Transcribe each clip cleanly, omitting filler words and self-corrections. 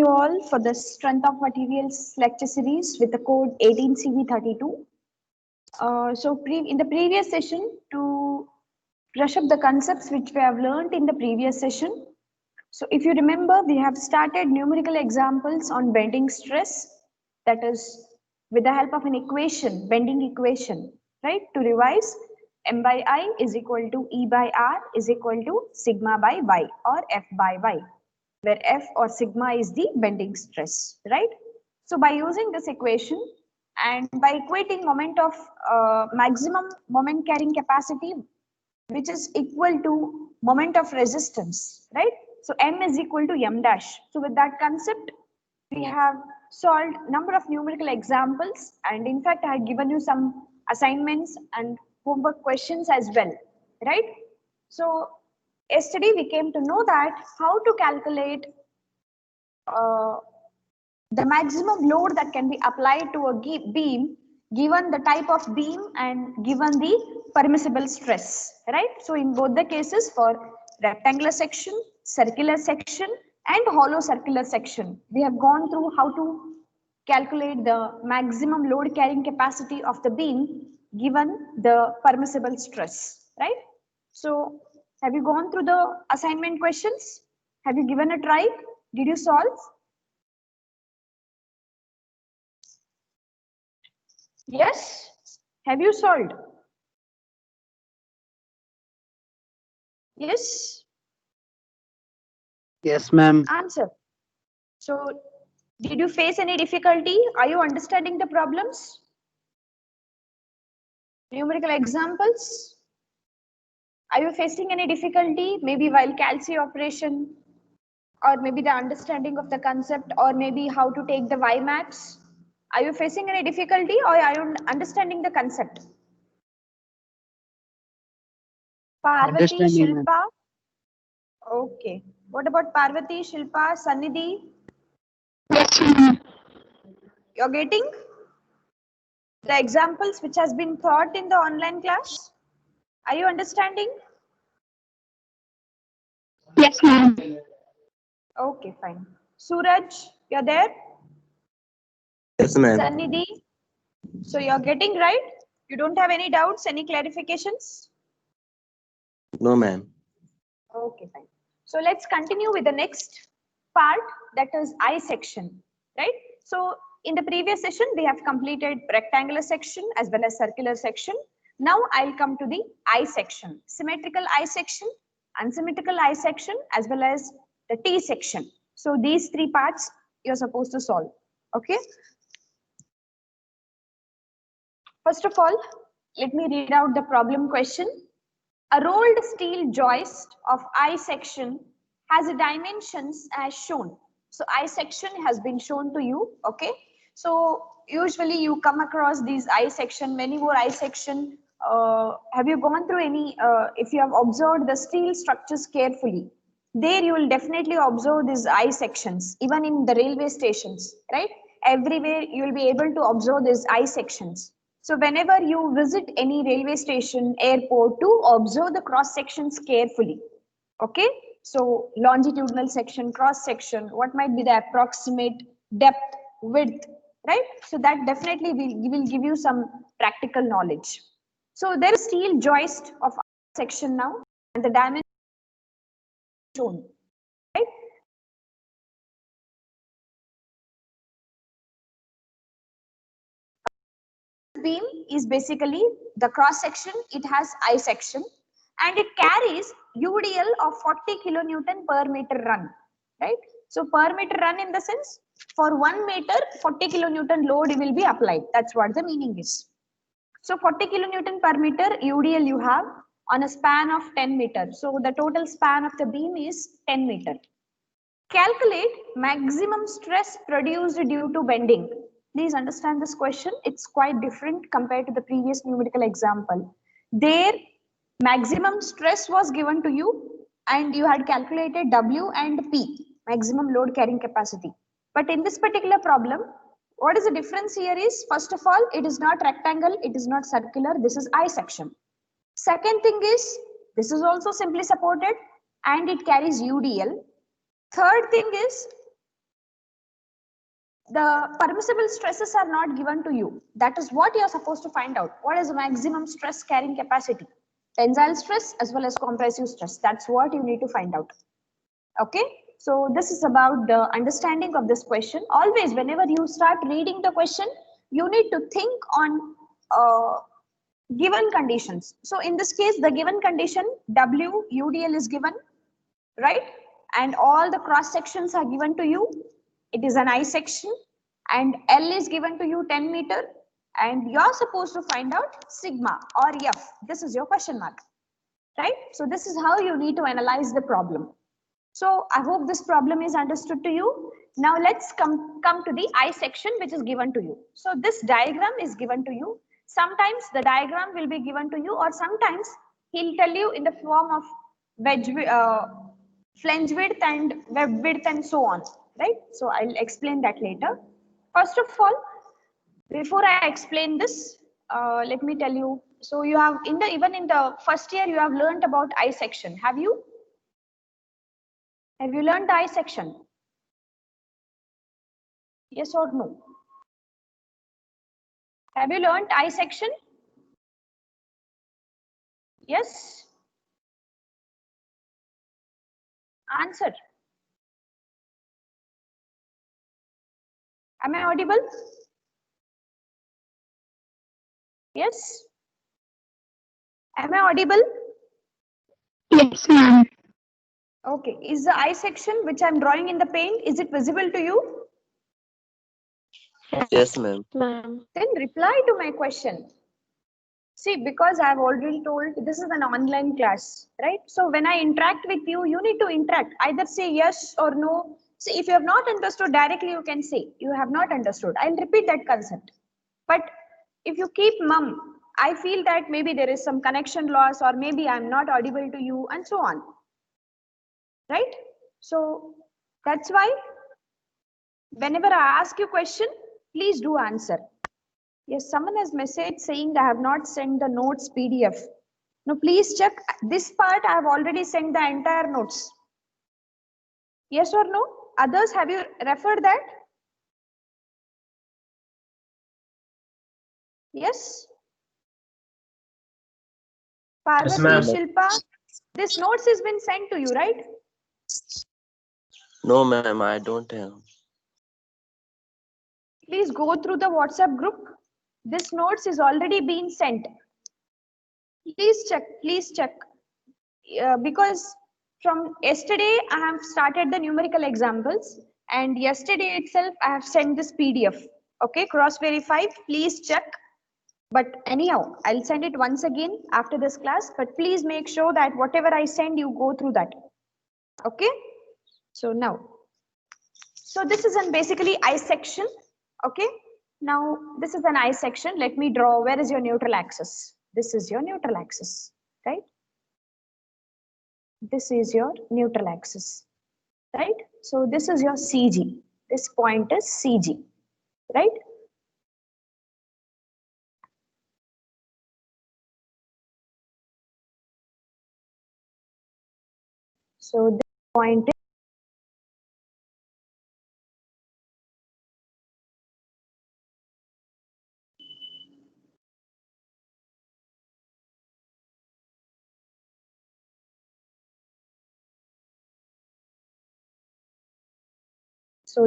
you all for the Strength of Materials lecture series with the code 18CV32. In the previous session, to brush up the concepts which we have learned in the previous session. So if you remember, we have started numerical examples on bending stress, that is with the help of an equation, bending equation, right? To revise, M by I is equal to E by R is equal to sigma by Y or F by Y, where F or sigma is the bending stress, right? So by using this equation and by equating moment of maximum moment carrying capacity, which is equal to moment of resistance, right? So M is equal to M dash. So with that concept, we have solved number of numerical examples, and in fact, I had given you some assignments and homework questions as well, right? So yesterday we came to know that how to calculate the maximum load that can be applied to a beam given the type of beam and given the permissible stress, right? So in both the cases, for rectangular section, circular section and hollow circular section, we have gone through how to calculate the maximum load carrying capacity of the beam given the permissible stress, right? So have you gone through the assignment questions? Have you given a try? Did you solve? Yes? Have you solved? Yes? Yes, ma'am. Answer. So, did you face any difficulty? Are you understanding the problems? Numerical examples? Are you facing any difficulty? Maybe while calci operation, or maybe the understanding of the concept, or maybe how to take the Y max? Are you facing any difficulty, or are you understanding the concept? Parvati, Understanding, ma'am. Shilpa? Okay. What about Parvati, Shilpa, Sannidhi? Yes, ma'am. You're getting the examples which has been taught in the online class? Are you understanding? Yes, ma'am. Okay, fine. Suraj, you're there? Yes, ma'am. Sannidhi, so you're getting right? You don't have any doubts, any clarifications? No, ma'am. Okay, fine. So let's continue with the next part, that is I section, right? So in the previous session, we have completed rectangular section as well as circular section. Now I'll come to the I section, symmetrical I section, unsymmetrical I section, as well as the T section. So these three parts you're supposed to solve, okay? First of all, let me read out the problem question. A rolled steel joist of I section has dimensions as shown. So I section has been shown to you, okay? So usually you come across these I section, many more I section. Have you gone through any, if you have observed the steel structures carefully, there you will definitely observe these I sections, even in the railway stations, right? Everywhere you will be able to observe these I sections. So whenever you visit any railway station, airport, to observe the cross sections carefully. Okay. So longitudinal section, cross section, what might be the approximate depth, width, right? So that definitely will give you some practical knowledge. So there is steel joist of section now, and the dimension shown, right? Beam is basically the cross section, it has I section, and it carries UDL of 40 kilonewton per meter run, right? So per meter run, in the sense, for 1 meter 40 kilonewton load will be applied. That's what the meaning is. So 40 kilonewton per meter UDL you have on a span of 10 meters. So the total span of the beam is 10 meter. Calculate maximum stress produced due to bending. Please understand this question. It's quite different compared to the previous numerical example. There, maximum stress was given to you and you had calculated W and P, maximum load carrying capacity. But in this particular problem, what is the difference here is, first of all, it is not rectangle, it is not circular, this is I section. Second thing is, this is also simply supported and it carries UDL. Third thing is, the permissible stresses are not given to you. That is what you are supposed to find out. What is the maximum stress carrying capacity? Tensile stress as well as compressive stress. That's what you need to find out. Okay, so this is about the understanding of this question. Always, whenever you start reading the question, you need to think on given conditions. So in this case, the given condition W UDL is given, right? And all the cross sections are given to you. It is an I section, and L is given to you 10 meter, and you're supposed to find out sigma or F. This is your question mark, right? So this is how you need to analyze the problem. So I hope this problem is understood to you. Now let's come to the I section, which is given to you. So this diagram is given to you. Sometimes the diagram will be given to you, or sometimes he'll tell you in the form of flange width and web width and so on, right? So I'll explain that later. First of all, before I explain this, let me tell you. So you have even in the first year you have learned about I section. Have you? Have you learned the I section? Yes or no? Have you learned I section? Yes? Answer. Am I audible? Yes? Am I audible? Yes, ma'am. Okay. Is the I section which I'm drawing in the paint, is it visible to you? Yes, ma'am. Ma'am. Then reply to my question. See, because I've already told this is an online class, right? So when I interact with you, you need to interact. Either say yes or no. See, if you have not understood directly, you can say you have not understood. I'll repeat that concept. But if you keep mum, I feel that maybe there is some connection loss, or maybe I'm not audible to you, and so on. Right? So that's why whenever I ask you question, please do answer. Yes, someone has messaged saying I have not sent the notes PDF. No, please check this part. I have already sent the entire notes. Yes or no? Others, have you referred that? Yes? Yes, Parvati, ma'am. Shilpa, this notes has been sent to you, right? No, ma'am, I don't have. Please go through the WhatsApp group. This notes is already been sent. Please check, please check. Because from yesterday, I have started the numerical examples, and yesterday itself, I have sent this PDF. Okay, cross verify, please check. But anyhow, I'll send it once again after this class, but please make sure that whatever I send, you go through that. Okay, so now, so this is an basically I section. Okay, now this is an I section. Let me draw. Where is your neutral axis? This is your neutral axis, right? This is your neutral axis, right? So this is your CG. This point is CG, right? So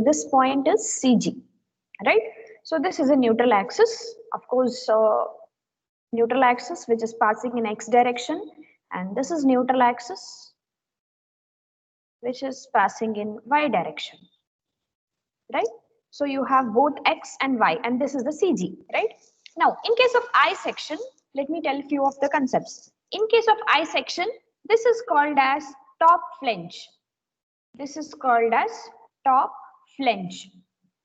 this point is CG, right? So this is a neutral axis, of course, neutral axis which is passing in X direction, and this is neutral axis which is passing in Y direction, right? So you have both X and Y, and this is the CG, right? Now, in case of I section, let me tell a few of the concepts. In case of I section, this is called as top flange. This is called as top flange.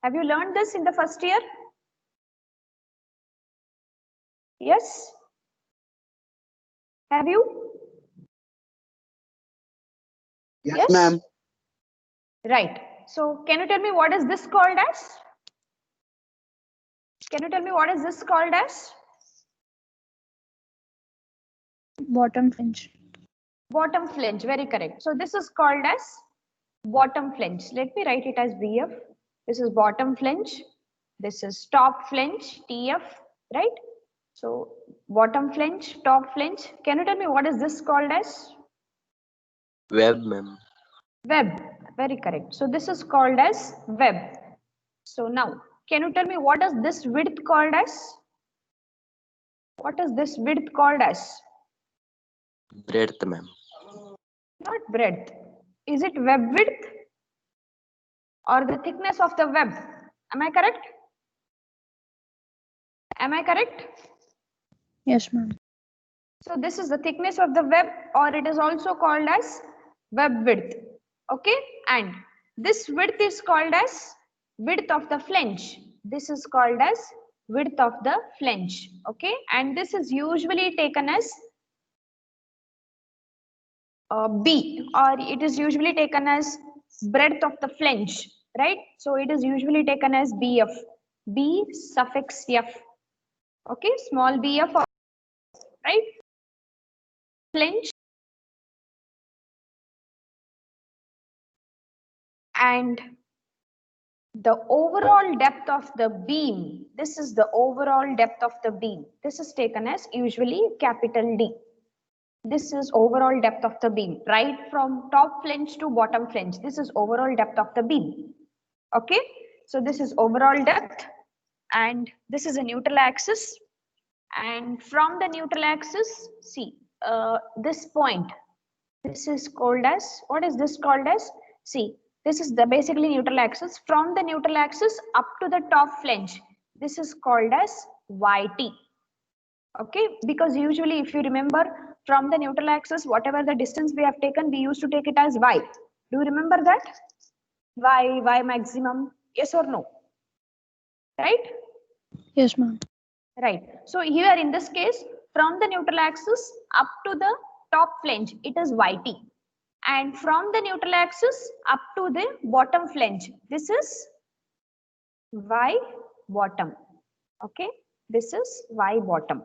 Have you learned this in the first year? Yes? Have you? Yes, ma'am. Right. So can you tell me what is this called as? Can you tell me what is this called as? Bottom flange. Bottom flange, very correct. So this is called as bottom flange. Let me write it as BF. This is bottom flange. This is top flange, TF, right? So bottom flange, top flange. Can you tell me what is this called as? Web, ma'am. Web. Very correct. So this is called as web. So now, can you tell me what is this width called as? What is this width called as? Breadth, ma'am. Not breadth. Is it web width or the thickness of the web? Am I correct? Am I correct? Yes, ma'am. So this is the thickness of the web, or it is also called as web width. Okay, and this width is called as width of the flange. This is called as width of the flange. Okay, and this is usually taken as B, or it is usually taken as breadth of the flange, right? So it is usually taken as BF, B suffix F. Okay, small bf, right? Flange. And the overall depth of the beam, this is the overall depth of the beam. This is taken as usually capital D. This is overall depth of the beam, right from top flange to bottom flange. This is overall depth of the beam. Okay, so this is overall depth, and this is a neutral axis. And from the neutral axis, see this point. This is called as, what is this called as? See, this is the basically neutral axis. From the neutral axis up to the top flange, this is called as YT. Okay, because usually if you remember, from the neutral axis, whatever the distance we have taken, we used to take it as Y. Do you remember that? Y maximum, yes or no? Right? Yes, ma'am. Right. So here in this case, from the neutral axis up to the top flange, it is YT. And from the neutral axis up to the bottom flange, this is Y bottom. Okay, this is Y bottom.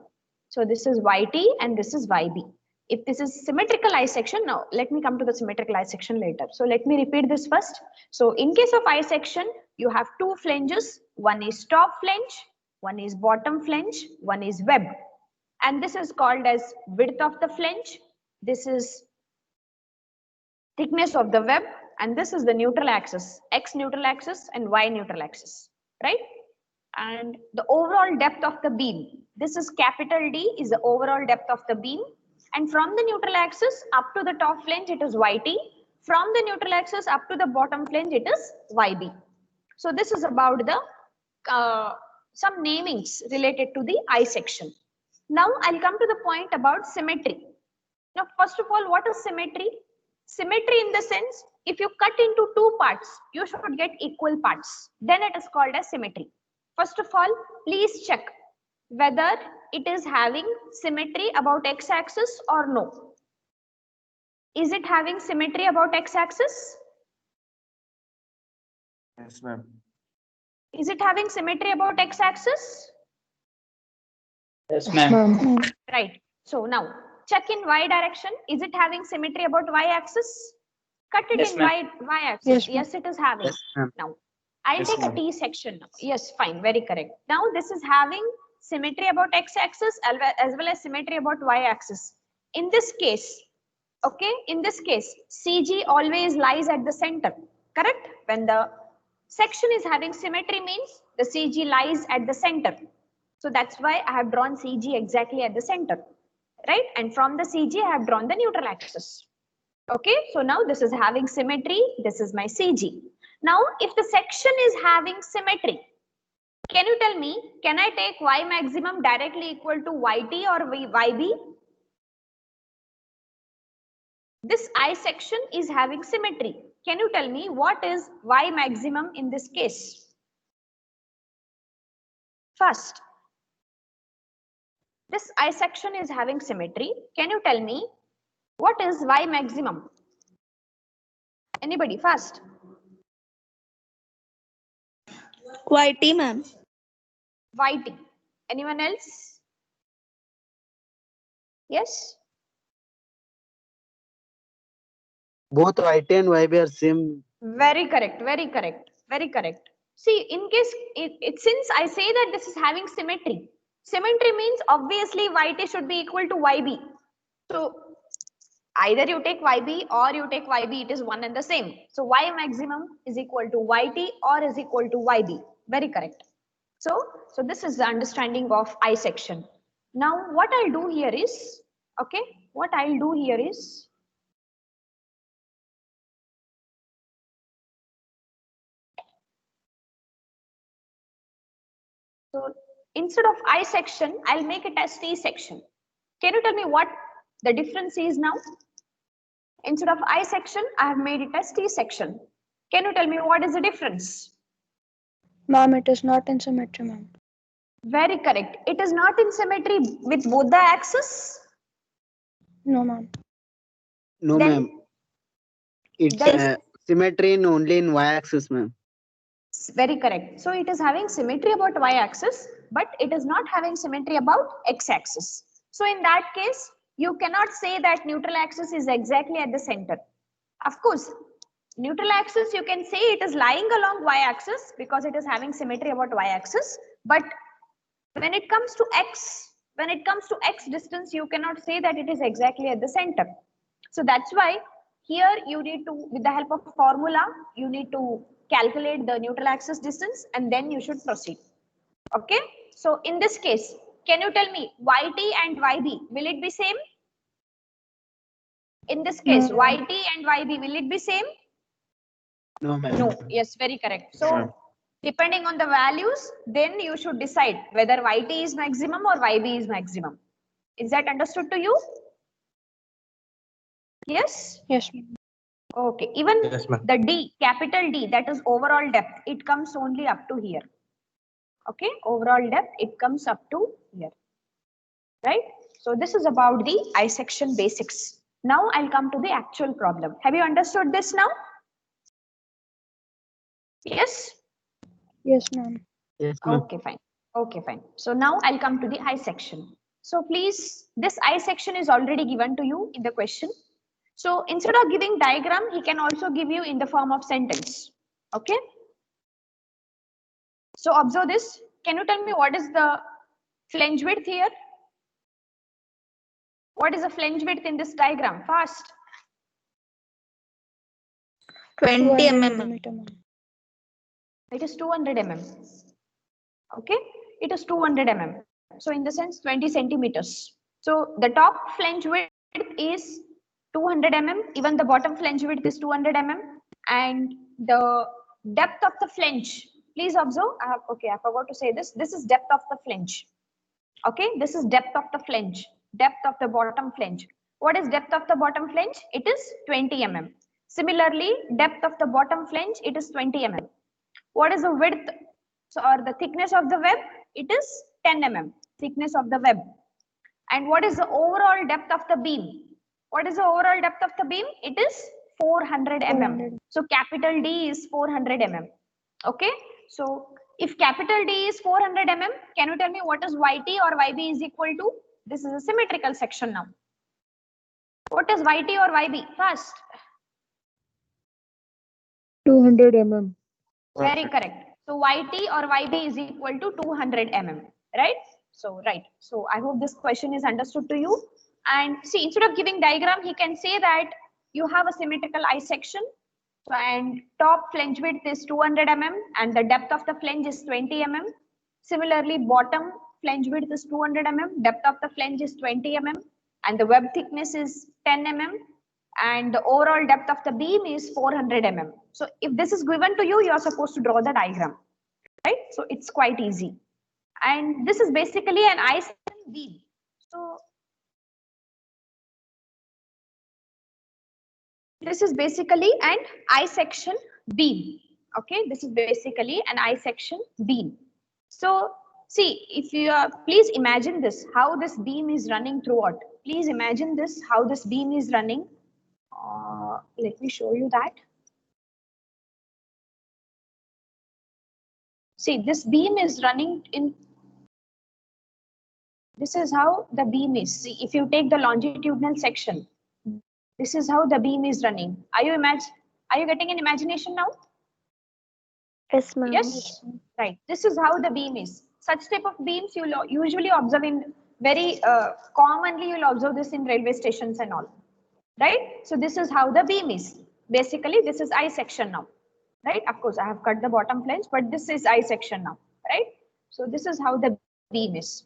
So this is YT and this is YB. If this is symmetrical I section, now let me come to the symmetrical I section later. So let me repeat this first. So in case of I section, you have two flanges. One is top flange, one is bottom flange, one is web. And this is called as width of the flange. This is thickness of the web, and this is the neutral axis, X neutral axis and Y neutral axis, right? And the overall depth of the beam, this is capital D, is the overall depth of the beam. And from the neutral axis up to the top flange, it is YT. From the neutral axis up to the bottom flange, it is YB. So this is about the some namings related to the I section. Now I'll come to the point about symmetry. Now, first of all, what is symmetry? Symmetry in the sense, if you cut into two parts, you should get equal parts. Then it is called as symmetry. First of all, please check whether it is having symmetry about x-axis or no. Is it having symmetry about x-axis? Yes, ma'am. Is it having symmetry about x-axis? Yes, ma'am. Right. So now check in y direction. Is it having symmetry about y-axis? Cut it Yes, in ma'am. y-axis. Yes, Yes, it is having. Yes, ma'am. Now I'll Yes, take ma'am. T section now. Yes, fine, very correct. Now this is having symmetry about x-axis as well as symmetry about y-axis. In this case, okay, in this case, CG always lies at the center, correct? When the section is having symmetry means the CG lies at the center. So that's why I have drawn CG exactly at the center, right? And from the CG, I have drawn the neutral axis. Okay, so now this is having symmetry. This is my CG. Now, if the section is having symmetry, can you tell me, can I take Y maximum directly equal to YT or YB? This I section is having symmetry. Can you tell me what is Y maximum in this case? First, this I section is having symmetry. Can you tell me what is Y maximum? Anybody first? YT, ma'am. YT. Anyone else? Yes? Both YT and YB are same. Very correct, very correct, very correct. See, in case since I say that this is having symmetry, symmetry means obviously YT should be equal to YB. So either you take YB or you take YB, it is one and the same. So Y maximum is equal to YT or is equal to YB. Very correct. So this is the understanding of I section. Now what I'll do here is, okay, what I'll do here is, so instead of I section, I'll make it as T section. Can you tell me what the difference is now? Instead of I section, I have made it as T section. Can you tell me what is the difference? Ma'am, it is not in symmetry, ma'am. Very correct. It is not in symmetry with both the axes? No, ma'am. No, Then- ma'am. It's then- symmetry in only in y-axis, ma'am. Very correct. So it is having symmetry about y-axis, but it is not having symmetry about x-axis. So in that case, you cannot say that neutral axis is exactly at the center. Of course, neutral axis, you can say it is lying along y-axis because it is having symmetry about y-axis. But when it comes to x distance, you cannot say that it is exactly at the center. So that's why here you need to, with the help of formula, you need to calculate the neutral axis distance and then you should proceed. Okay. So in this case, can you tell me YT and YB, will it be same? In this case, No. YT and YB, will it be same? No, ma'am. No. Yes, very correct. So depending on the values, then you should decide whether YT is maximum or YB is maximum. Is that understood to you? Yes? Yes, ma'am. Okay. Even Yes, ma'am. the D, capital D, that is overall depth, it comes only up to here. Okay. Overall depth, it comes up to here. Right? So this is about the I section basics. Now I'll come to the actual problem. Have you understood this now? Yes? Yes, ma'am. Yes, ma'am. Okay, fine. Okay, fine. So now I'll come to the I section. So please, this I section is already given to you in the question. So instead of giving diagram, he can also give you in the form of sentence. Okay. So observe this. Can you tell me what is the flange width here? What is the flange width in this diagram? Fast. 20 mm. Ma'am. It is 200 mm. Okay. It is 200 mm. So in the sense 20 centimeters. So the top flange width is 200 mm. Even the bottom flange width is 200 mm. And the depth of the flange, please observe. Okay, I forgot to say this. This is depth of the flange. Okay, this is depth of the flange. Depth of the bottom flange. What is depth of the bottom flange? It is 20 mm. Similarly, depth of the bottom flange, it is 20 mm. What is the width or the thickness of the web? It is 10 mm. Thickness of the web. And what is the overall depth of the beam? What is the overall depth of the beam? It is 400 mm. 400. So capital D is 400 mm. Okay. So if capital D is 400 mm, can you tell me what is YT or YB is equal to? This is a symmetrical section now. What is YT or YB? Fast. 200 mm. Very correct. So YT or YB is equal to 200 mm, right? So, right. So I hope this question is understood to you. And see, instead of giving diagram, he can say that you have a symmetrical I section. So, and top flange width is 200 mm and the depth of the flange is 20 mm. Similarly, bottom flange width is 200 mm, depth of the flange is 20 mm and the web thickness is 10 mm. And the overall depth of the beam is 400 mm. So if this is given to you, you are supposed to draw the diagram, right? So it's quite easy. And this is basically an I section beam. So this is basically an I section beam. Okay, this is basically an I section beam. So see, if you are, please imagine this, how this beam is running throughout. Please imagine this, how this beam is running. Let me show you that. See, this beam is running in. This is how the beam is. See, if you take the longitudinal section, this is how the beam is running. Are you getting an imagination now? Yes, ma'am. Yes, right. This is how the beam is. Such type of beams you will usually observe in very commonly you'll observe this in railway stations and all, right? So this is how the beam is. Basically, this is I section now, right? Of course, I have cut the bottom flange, but this is I section now, right? So this is how the beam is.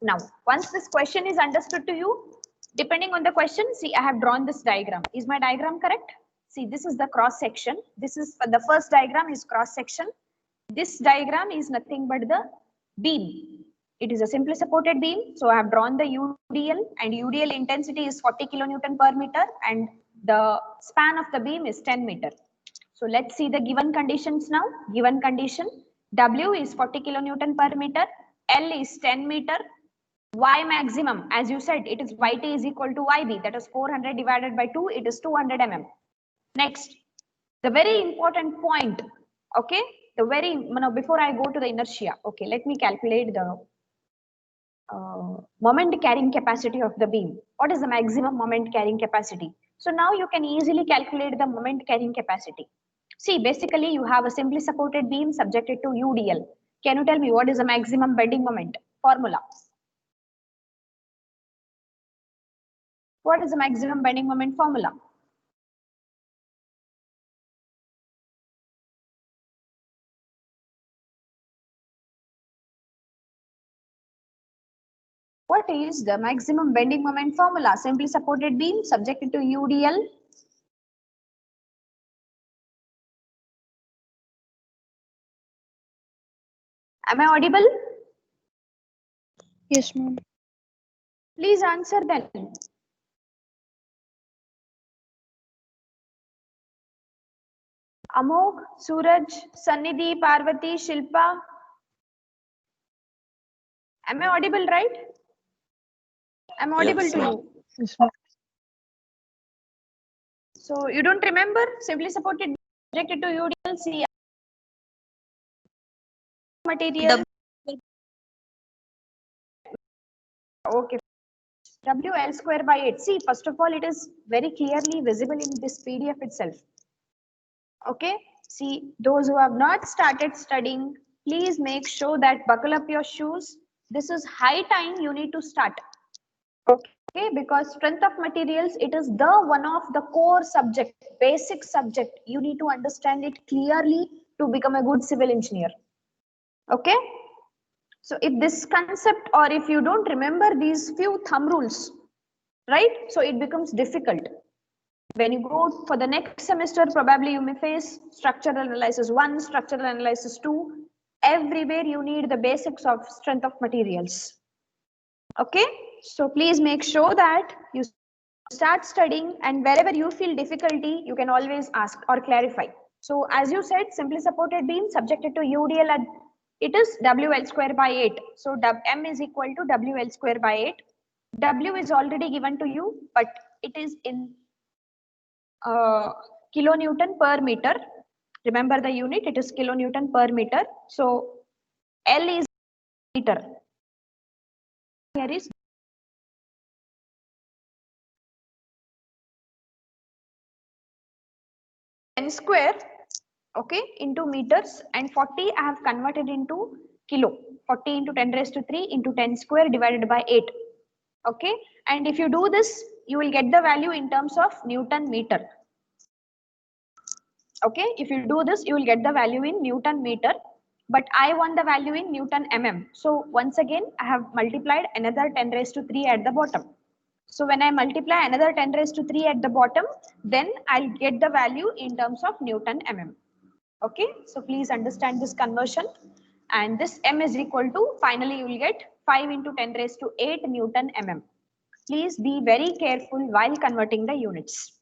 Now, once this question is understood to you, depending on the question, see, I have drawn this diagram. Is my diagram correct? See, this is the cross section. This is the first diagram is cross section. This diagram is nothing but the beam. It is a simply supported beam. So I have drawn the UDL and UDL intensity is 40 kilonewton per meter and the span of the beam is 10 meter. So let's see the given conditions now. Given condition, W is 40 kilonewton per meter, L is 10 meter, Y maximum, as you said, it is YT is equal to YB, that is 400 divided by 2, it is 200 mm. Next, the very important point, okay, before I go to the inertia, okay, let me calculate the moment carrying capacity of the beam. What is the maximum moment carrying capacity? So now you can easily calculate the moment carrying capacity. See, basically you have a simply supported beam subjected to UDL. Can you tell me what is the maximum bending moment? Formula. What is the maximum bending moment formula? What is the maximum bending moment formula? Simply supported beam subjected to UDL. Am I audible? Yes, ma'am. Please answer then. Amog, Suraj, Sannidhi, Parvati, Shilpa. Am I audible, right? I'm audible Yes, to ma'am. you. Yes, ma'am. So you don't remember simply supported subjected to UDL, see material. Okay. WL square by 8. See, first of all, it is very clearly visible in this PDF itself. Okay. See, those who have not started studying, please make sure that buckle up your shoes. This is high time you need to start. Okay, because strength of materials, it is the one of the core subject, basic subject. You need to understand it clearly to become a good civil engineer. Okay. So if this concept or if you don't remember these few thumb rules, right? So it becomes difficult. When you go for the next semester, probably you may face structural analysis 1, structural analysis 2. Everywhere you need the basics of strength of materials. Okay, so please make sure that you start studying, and wherever you feel difficulty, you can always ask or clarify. So as you said, simply supported beam subjected to UDL and it is WL square by 8. So M is equal to WL square by 8. W is already given to you, but it is in kilonewton per meter. Remember the unit, it is kilonewton per meter. So L is meter. Here is 10 square, okay, into meters, and 40 I have converted into kilo. 40 into 10 raised to 3 into 10 square divided by 8. Okay, and if you do this, you will get the value in terms of Newton meter. Okay, if you do this, you will get the value in Newton meter, but I want the value in Newton mm. So once again, I have multiplied another 10 raised to 3 at the bottom. So when I multiply another 10 raised to 3 at the bottom, then I'll get the value in terms of Newton mm. Okay, so please understand this conversion, and this m is equal to, finally you will get 5 into 10 raised to 8 Newton mm. Please be very careful while converting the units.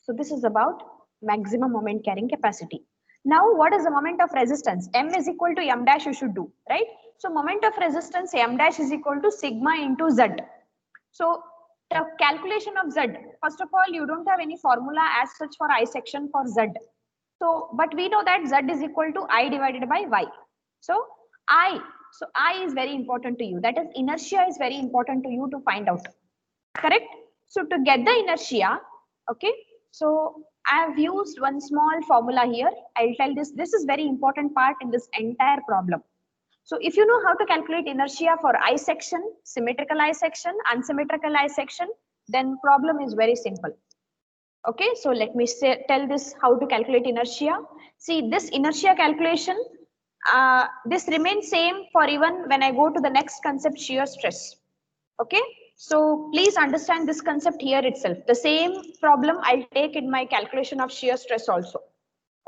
So this is about maximum moment carrying capacity. Now what is the moment of resistance? M is equal to m dash you should do, right? So moment of resistance m dash is equal to sigma into z. So the calculation of z, first of all, you don't have any formula as such for I section for z. So, but we know that z is equal to I divided by y. So I is very important to you. That is, inertia is very important to you to find out. Correct? So to get the inertia, okay, so I have used one small formula here. I'll tell this. This is very important part in this entire problem. So if you know how to calculate inertia for I section, symmetrical I section, unsymmetrical I section, then problem is very simple. Okay, so let me tell this how to calculate inertia. See, this inertia calculation, this remains same for even when I go to the next concept, shear stress. Okay, so please understand this concept here itself. The same problem I'll take in my calculation of shear stress also.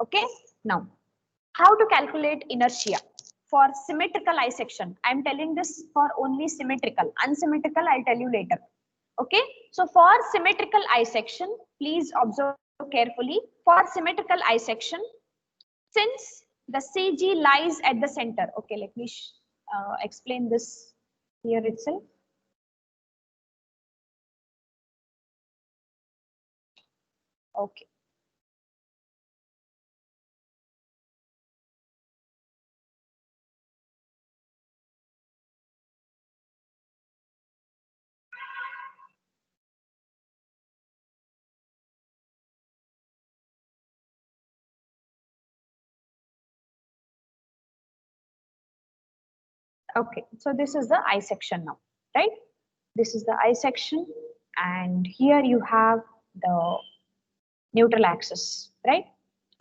Okay, now how to calculate inertia for symmetrical I section. I'm telling this for only symmetrical. Unsymmetrical, I'll tell you later. Okay, so for symmetrical I section, please observe carefully. For symmetrical I section, since the CG lies at the center. Okay, let me explain this here itself. Okay. Okay, so this is the I section now, right? This is the I section, and here you have the neutral axis, right?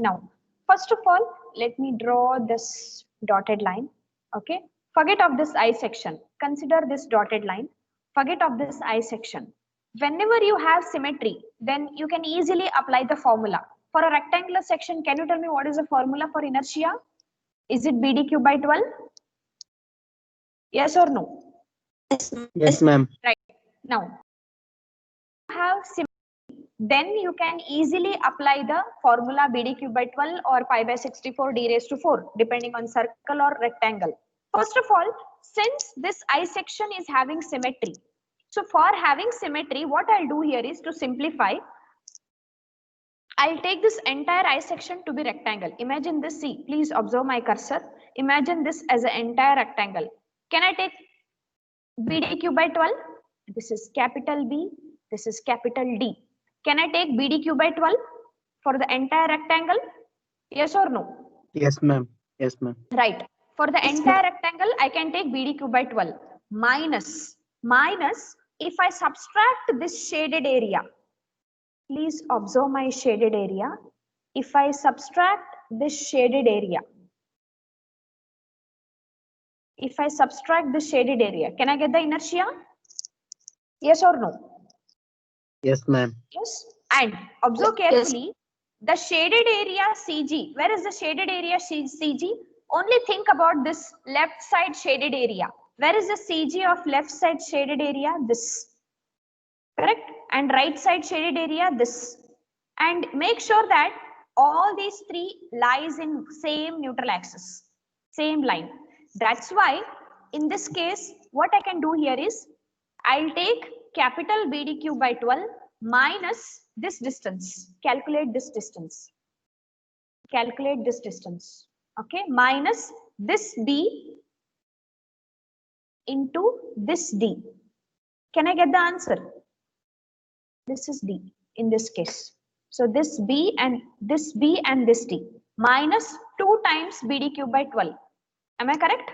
Now, first of all, let me draw this dotted line. Okay, forget of this I section. Consider this dotted line. Forget of this I section. Whenever you have symmetry, then you can easily apply the formula. For a rectangular section, can you tell me what is the formula for inertia? Is it BDQ by 12? Yes or no? Yes, ma'am. Right. Now, have symmetry, then you can easily apply the formula BDQ by 12 or pi by 64 d raised to 4, depending on circle or rectangle. First of all, since this I section is having symmetry, so for having symmetry, what I'll do here is to simplify. I'll take this entire I section to be rectangle. Imagine this, see, please observe my cursor. Imagine this as an entire rectangle. Can I take BDQ by 12? This is capital B, this is capital D. Can I take BDQ by 12 for the entire rectangle? Yes or no? Yes, ma'am. Yes, ma'am. Right. For the entire rectangle, I can take BDQ by 12 minus if I subtract this shaded area. Please observe my shaded area. If I subtract this shaded area, can I get the inertia? Yes or no? Yes, ma'am. Yes. And observe carefully, the shaded area CG. Where is the shaded area CG? Only think about this left side shaded area. Where is the CG of left side shaded area? This. Correct? And right side shaded area, this. And make sure that all these three lies in same neutral axis, same line. That's why in this case, what I can do here is, I'll take capital BDQ by 12 minus this distance. Calculate this distance. Calculate this distance. Okay, minus this B into this D. Can I get the answer? This is D in this case. So this B and this D minus 2 times BDQ by 12. Am I correct?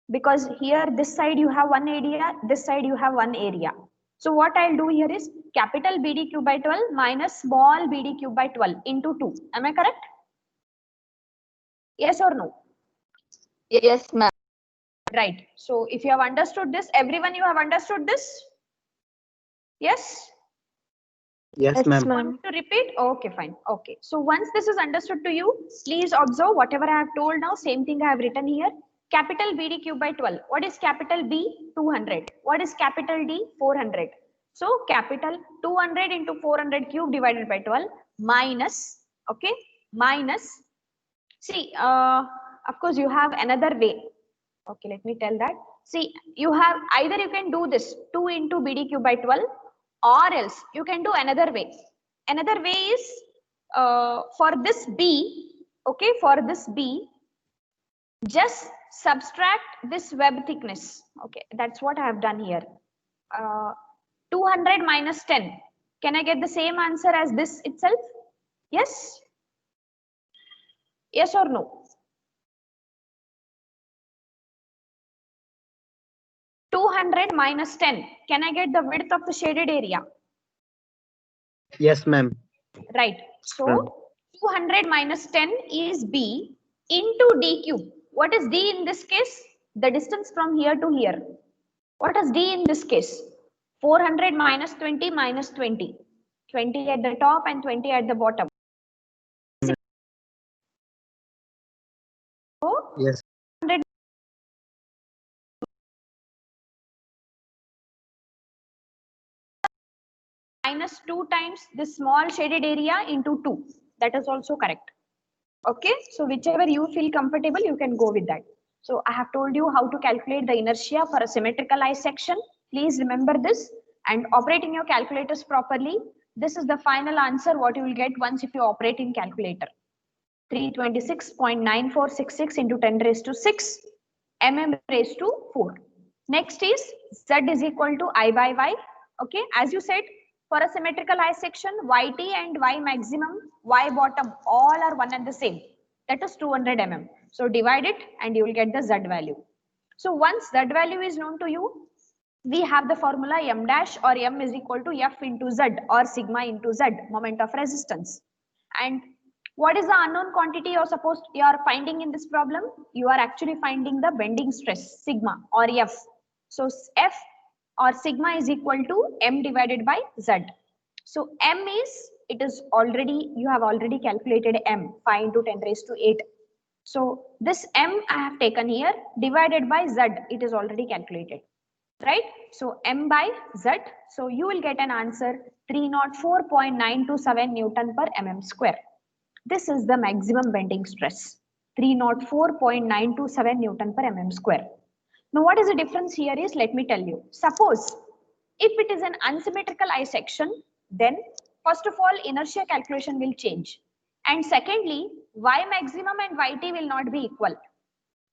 Because here this side you have one area, this side you have one area. So what I'll do here is capital BDQ by 12 minus small BDQ by 12 into 2. Am I correct? Yes or no? Yes, ma'am. Right. So if you have understood this, everyone, you have understood this? Yes? Yes, ma'am. Want to repeat? Okay, fine. Okay. So once this is understood to you, please observe whatever I have told now, same thing I have written here. Capital BDQ by 12. What is capital B? 200. What is capital D? 400. So capital 200 into 400 cube divided by 12 minus, okay, minus, see, of course you have another way. Okay, let me tell that. See, you have either you can do this 2 into BDQ by 12, or else you can do another way. Another way is for this B, okay, for this B, just subtract this web thickness. Okay, that's what I have done here. 200 minus 10. Can I get the same answer as this itself? Yes? Yes or no? 200 minus 10. Can I get the width of the shaded area? Yes, ma'am. Right. So Ma'am. 200 minus 10 is B into D cube. What is D in this case? The distance from here to here. What is D in this case? 400 minus 20 minus 20. 20 at the top and 20 at the bottom. So Yes. 100 minus 2 times this small shaded area into 2. That is also correct. Okay, so whichever you feel comfortable, you can go with that. So I have told you how to calculate the inertia for a symmetrical eye section. Please remember this and operating your calculators properly. This is the final answer what you will get once if you operate in calculator. 326.9466 into 10 raised to 6 mm raised to 4. Next is Z is equal to I by Y. Okay, as you said, for a symmetrical eye section, YT and Y maximum, Y bottom, all are one and the same. That is 200 mm. So divide it and you will get the Z value. So once Z value is known to you, we have the formula M dash or M is equal to F into Z or sigma into Z, moment of resistance. And what is the unknown quantity you're supposed you are finding in this problem? You are actually finding the bending stress, sigma or F. So F or sigma is equal to M divided by Z. So M is, it is already, you have already calculated M, 5 into 10 raised to 8. So this M I have taken here divided by Z, it is already calculated. Right? So M by Z. So you will get an answer 304.927 Newton per mm square. This is the maximum bending stress, 304.927 Newton per mm square. Now what is the difference here is, let me tell you. Suppose if it is an unsymmetrical eye section, then first of all inertia calculation will change. And secondly, Y maximum and YT will not be equal.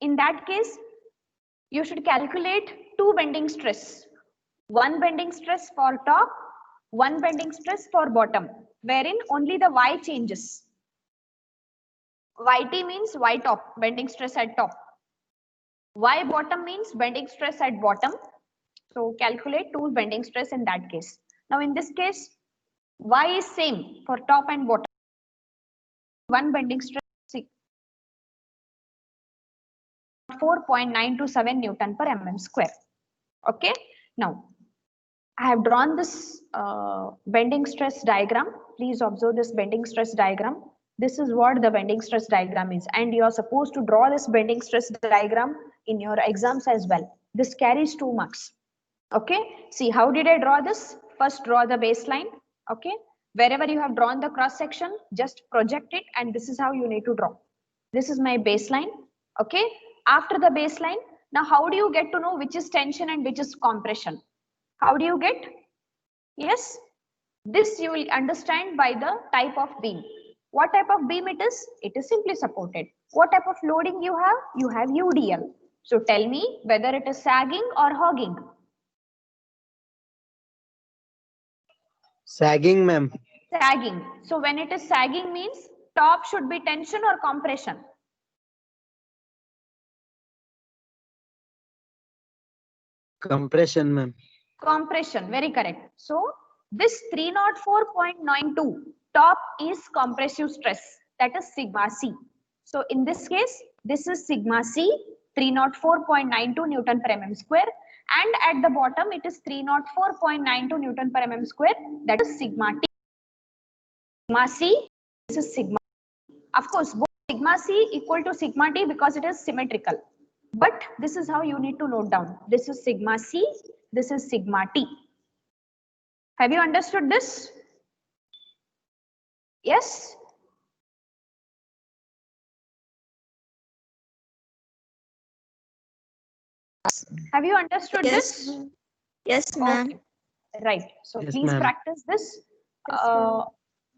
In that case, you should calculate two bending stress. One bending stress for top, one bending stress for bottom, wherein only the Y changes. YT means Y top, bending stress at top. Y bottom means bending stress at bottom. So calculate two bending stress in that case. Now in this case, Y is same for top and bottom. One bending stress 4.927 Newton per mm square. Okay. Now I have drawn this bending stress diagram. Please observe this bending stress diagram. This is what the bending stress diagram is, and you are supposed to draw this bending stress diagram in your exams as well. This carries 2 marks. Okay, see how did I draw this? First draw the baseline. Okay, wherever you have drawn the cross section, just project it, and this is how you need to draw. This is my baseline. Okay, after the baseline, now how do you get to know which is tension and which is compression? How do you get? Yes, this you will understand by the type of beam. What type of beam it is? It is simply supported. What type of loading you have? You have UDL. So tell me whether it is sagging or hogging. Sagging, ma'am. Sagging. So when it is sagging means top should be tension or compression. Compression, ma'am. Compression, very correct. So this 304.92 top is compressive stress, that is sigma C. So in this case, this is sigma C, 304.92 Newton per mm square, and at the bottom it is 304.92 Newton per mm square, that is sigma T. Sigma C, this is sigma. Of course, both sigma C equal to sigma T because it is symmetrical. But this is how you need to note down. This is sigma C, this is sigma T. Have you understood this? Yes? Have you understood this? Yes, ma'am. Okay. Right. So Yes, please ma'am. practice this. Yes, ma'am.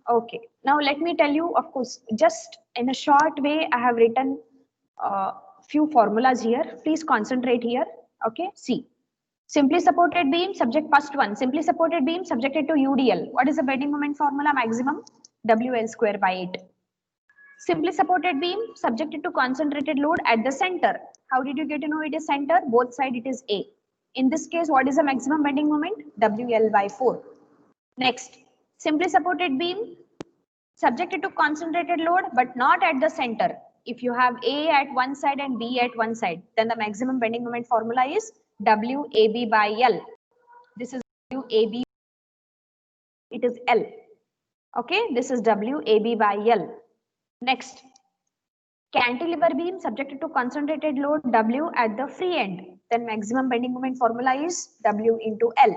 Okay. Now let me tell you, of course, just in a short way, I have written few formulas here. Please concentrate here. Okay. See. Simply supported beam, subject first one. Simply supported beam subjected to UDL. What is the bending moment formula maximum? WL square by 8. Simply supported beam subjected to concentrated load at the center. How did you get to know it is center? Both side it is A. In this case, what is the maximum bending moment? WL by 4. Next, simply supported beam subjected to concentrated load but not at the center. If you have A at one side and B at one side, then the maximum bending moment formula is WAB by L. This is WAB, it is L. Okay, this is WAB by L. Next, cantilever beam subjected to concentrated load W at the free end, then maximum bending moment formula is W into L.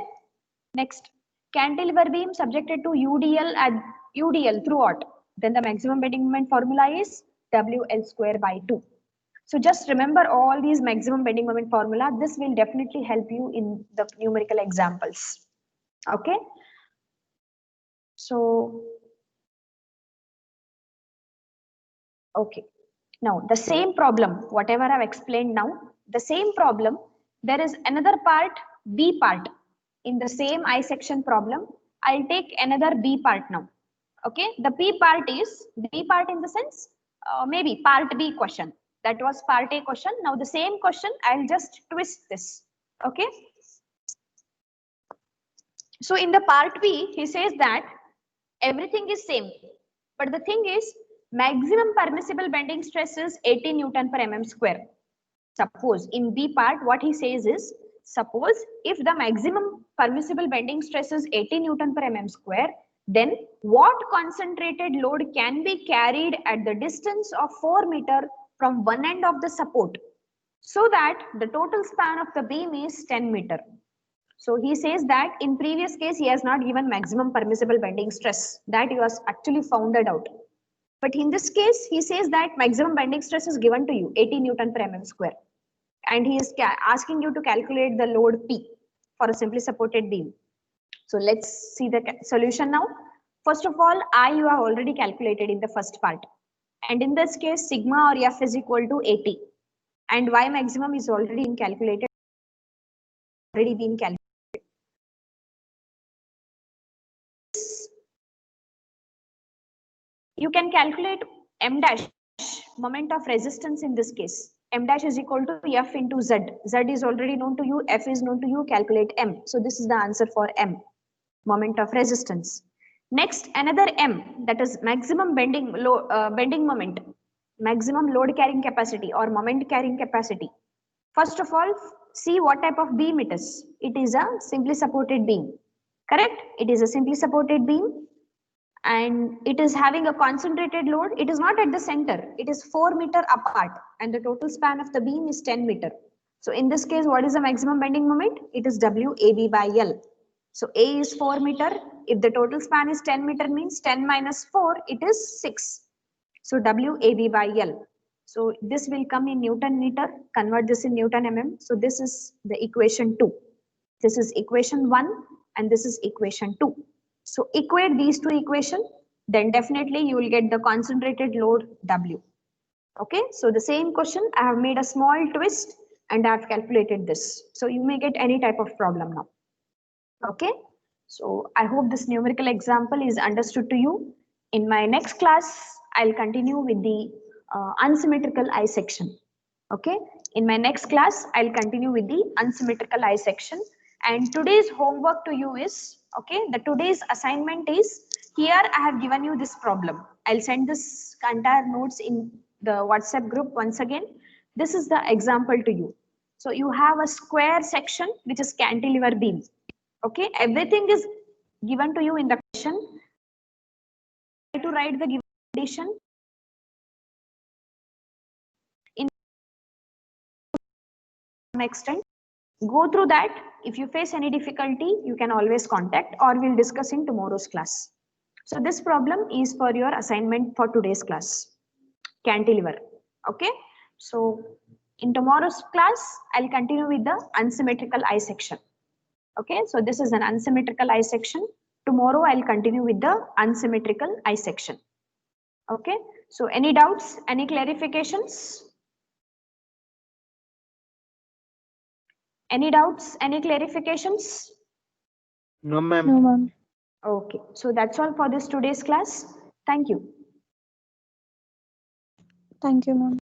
Next, cantilever beam subjected to UDL at UDL throughout, then the maximum bending moment formula is WL square by 2. So just remember all these maximum bending moment formula. This will definitely help you in the numerical examples. Okay. So, okay. Now the same problem, whatever I've explained now, the same problem, there is another part, B part. In the same I section problem, I'll take another B part now. Okay, the B part is, B part in the sense, maybe part B question. That was part A question. Now the same question, I'll just twist this. Okay. So in the part B, he says that everything is same. But the thing is, maximum permissible bending stress is 80 Newton per mm square. Suppose in B part, what he says is, suppose if the maximum permissible bending stress is 80 Newton per mm square, then what concentrated load can be carried at the distance of 4 meter from one end of the support, so that the total span of the beam is 10 meter. So he says that in previous case, he has not given maximum permissible bending stress, that he was actually founded out. But in this case, he says that maximum bending stress is given to you, 80 Newton per mm square. And he is asking you to calculate the load P for a simply supported beam. So let's see the solution now. First of all, I you have already calculated in the first part. And in this case, sigma or F is equal to 80. And Y maximum is already been calculated. You can calculate M dash, moment of resistance in this case. M dash is equal to F into Z. Z is already known to you, F is known to you, calculate M. So this is the answer for M, moment of resistance. Next, another M, that is maximum bending moment, maximum load carrying capacity or moment carrying capacity. First of all, see what type of beam it is. It is a simply supported beam, correct? It is a simply supported beam. And it is having a concentrated load. It is not at the center. It is 4 meter apart and the total span of the beam is 10 meter. So in this case, what is the maximum bending moment? It is WAB by L. So A is 4 meter. If the total span is 10 meter means 10 minus 4, it is 6. So WAB by L. So this will come in Newton meter, convert this in Newton mm. So this is the equation 2. This is equation 1 and this is equation 2. So equate these two equations, then definitely you will get the concentrated load W. Okay, so the same question, I have made a small twist and I have calculated this. So you may get any type of problem now. Okay, so I hope this numerical example is understood to you. In my next class, I'll continue with the unsymmetrical I section. Okay, in my next class, I'll continue with the unsymmetrical I section. And today's homework to you is, okay, the today's assignment is, here I have given you this problem. I'll send this entire notes in the WhatsApp group once again. This is the example to you. So you have a square section, which is cantilever beam. Okay, everything is given to you in the question. Try to write the given condition in some extent. Go through that. If you face any difficulty, you can always contact or we'll discuss in tomorrow's class. So this problem is for your assignment for today's class, cantilever. Okay. So in tomorrow's class, I'll continue with the unsymmetrical I section. Okay. So this is an unsymmetrical I section. Tomorrow I'll continue with the unsymmetrical I section. Okay. So any doubts, any clarifications? Any doubts, any clarifications? No, ma'am. No, ma'am. Okay, so that's all for this today's class. Thank you. Thank you, ma'am.